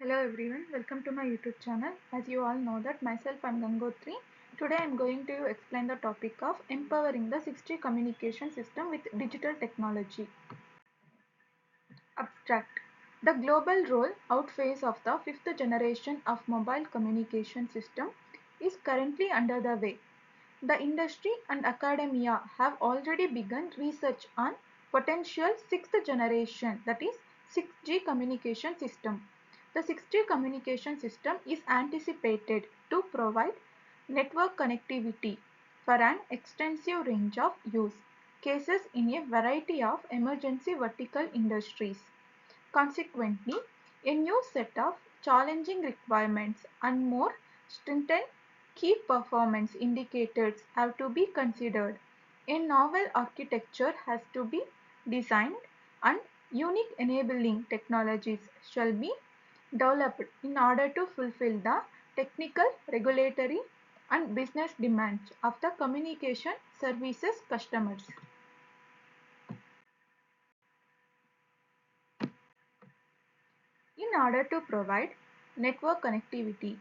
Hello everyone, welcome to my YouTube channel. As you all know that myself I'm Gangotri. Today I'm going to explain the topic of empowering the 6G communication system with digital technology. Abstract. The global roll-out phase of the fifth generation of mobile communication system is currently under the way. The industry and academia have already begun research on potential sixth generation, that is 6G communication system. The 6G communication system is anticipated to provide network connectivity for an extensive range of use cases in a variety of emergency vertical industries. Consequently, a new set of challenging requirements and more stringent key performance indicators have to be considered. A novel architecture has to be designed and unique enabling technologies shall be developed in order to fulfill the technical, regulatory and business demands of the communication services customers. In order to provide network connectivity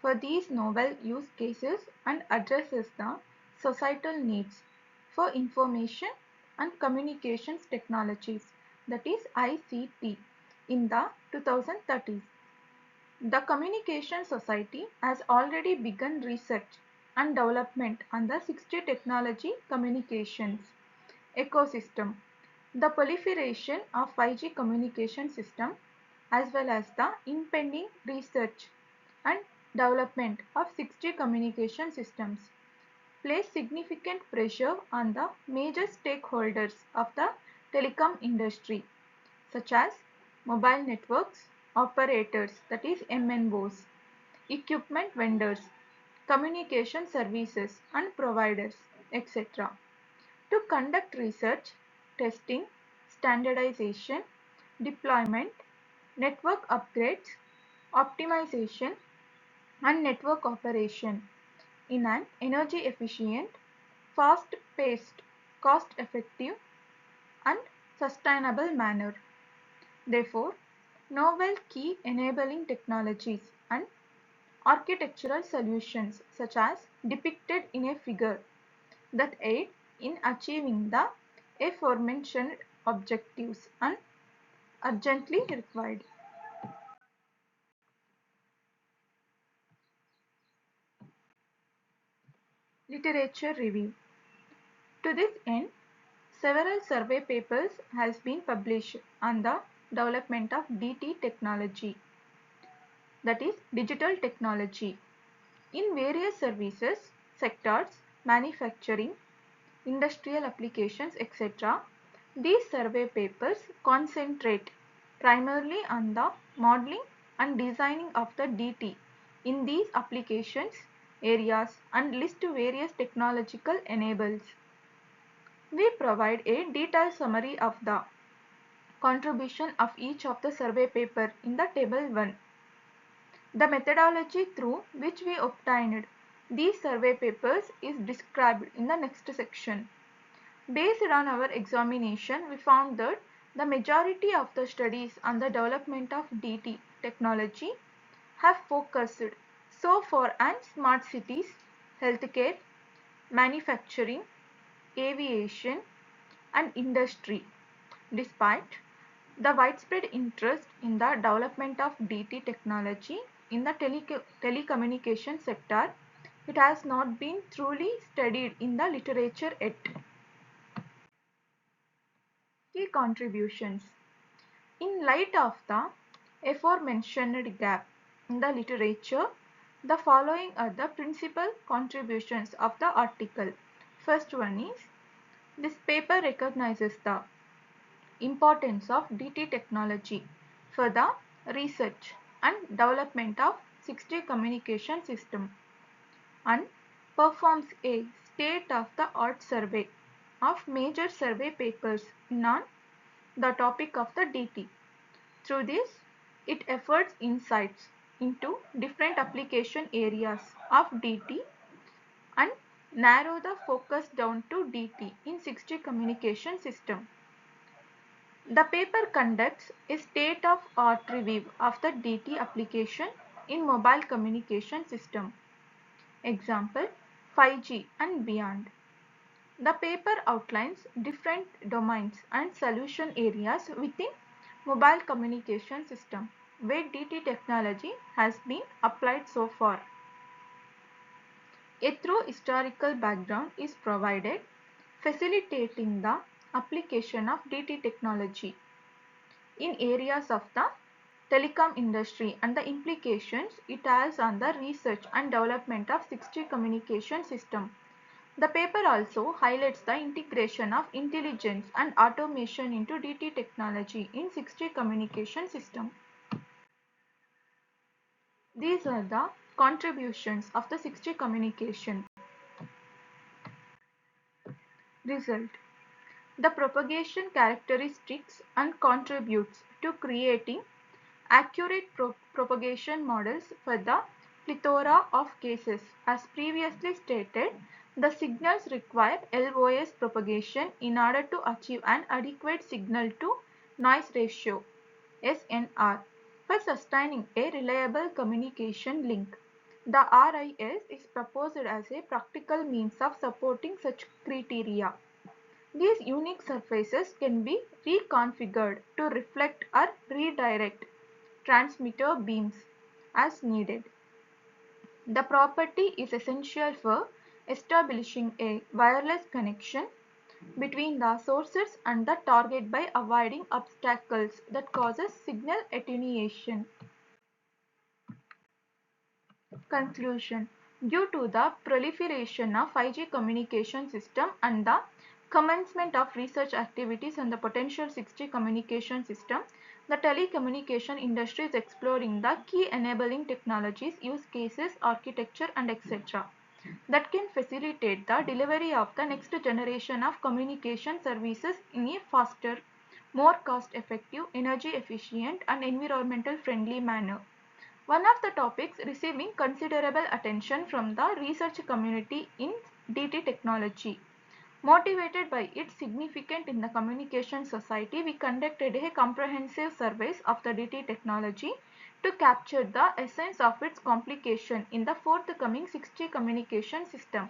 for these novel use cases and addresses the societal needs for information and communications technologies, that is ICT, in the 2030s. The Communication Society has already begun research and development on the 6G technology communications ecosystem. The proliferation of 5G communication system as well as the impending research and development of 6G communication systems place significant pressure on the major stakeholders of the telecom industry such as mobile networks operators, that is MNOs, equipment vendors, communication services and providers, etc. to conduct research, testing, standardization, deployment, network upgrades, optimization and network operation in an energy efficient, fast-paced, cost-effective and sustainable manner. Therefore, novel key enabling technologies and architectural solutions such as depicted in a figure that aid in achieving the aforementioned objectives are urgently required. Literature review. To this end, several survey papers has been published on the development of DT technology, that is digital technology, in various services, sectors, manufacturing, industrial applications, etc. These survey papers concentrate primarily on the modeling and designing of the DT in these applications areas and list various technological enables. We provide a detailed summary of the contribution of each of the survey paper in the table 1. The methodology through which we obtained these survey papers is described in the next section. Based on our examination, we found that the majority of the studies on the development of DT technology have focused so far on smart cities, healthcare, manufacturing, aviation and industry. Despite the widespread interest in the development of DT technology in the telecommunication sector, it has not been truly studied in the literature yet. Key contributions. In light of the aforementioned gap in the literature, the following are the principal contributions of the article. First one is, this paper recognizes the importance of DT technology for the research and development of 6G communication system and performs a state-of-the-art survey of major survey papers on the topic of the DT. Through this, it affords insights into different application areas of DT and narrow the focus down to DT in 6G communication system. The paper conducts a state-of-art review of the DT application in mobile communication system. Example, 5G and beyond. The paper outlines different domains and solution areas within mobile communication system where DT technology has been applied so far. A thorough historical background is provided, facilitating the application of DT technology in areas of the telecom industry and the implications it has on the research and development of 6G communication system. The paper also highlights the integration of intelligence and automation into DT technology in 6G communication system. These are the contributions of the 6G communication. Result. The propagation characteristics and contributes to creating accurate propagation models for the plethora of cases. As previously stated, the signals require LOS propagation in order to achieve an adequate signal to noise ratio SNR for sustaining a reliable communication link. The RIS is proposed as a practical means of supporting such criteria. These unique surfaces can be reconfigured to reflect or redirect transmitter beams as needed. The property is essential for establishing a wireless connection between the sources and the target by avoiding obstacles that causes signal attenuation. Conclusion. Due to the proliferation of 5G communication system and the commencement of research activities on the potential 6G communication system, the telecommunication industry is exploring the key enabling technologies, use cases, architecture and etc. that can facilitate the delivery of the next generation of communication services in a faster, more cost-effective, energy efficient and environmental friendly manner. One of the topics receiving considerable attention from the research community in DT technology. Motivated by its significance in the communication society, we conducted a comprehensive survey of the DT technology to capture the essence of its complication in the forthcoming 6G communication system,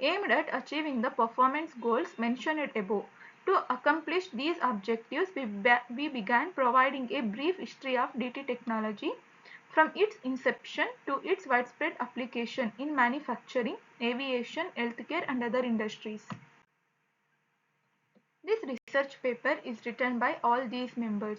aimed at achieving the performance goals mentioned above. To accomplish these objectives, we began providing a brief history of DT technology from its inception to its widespread application in manufacturing, aviation, healthcare and other industries. This research paper is written by all these members.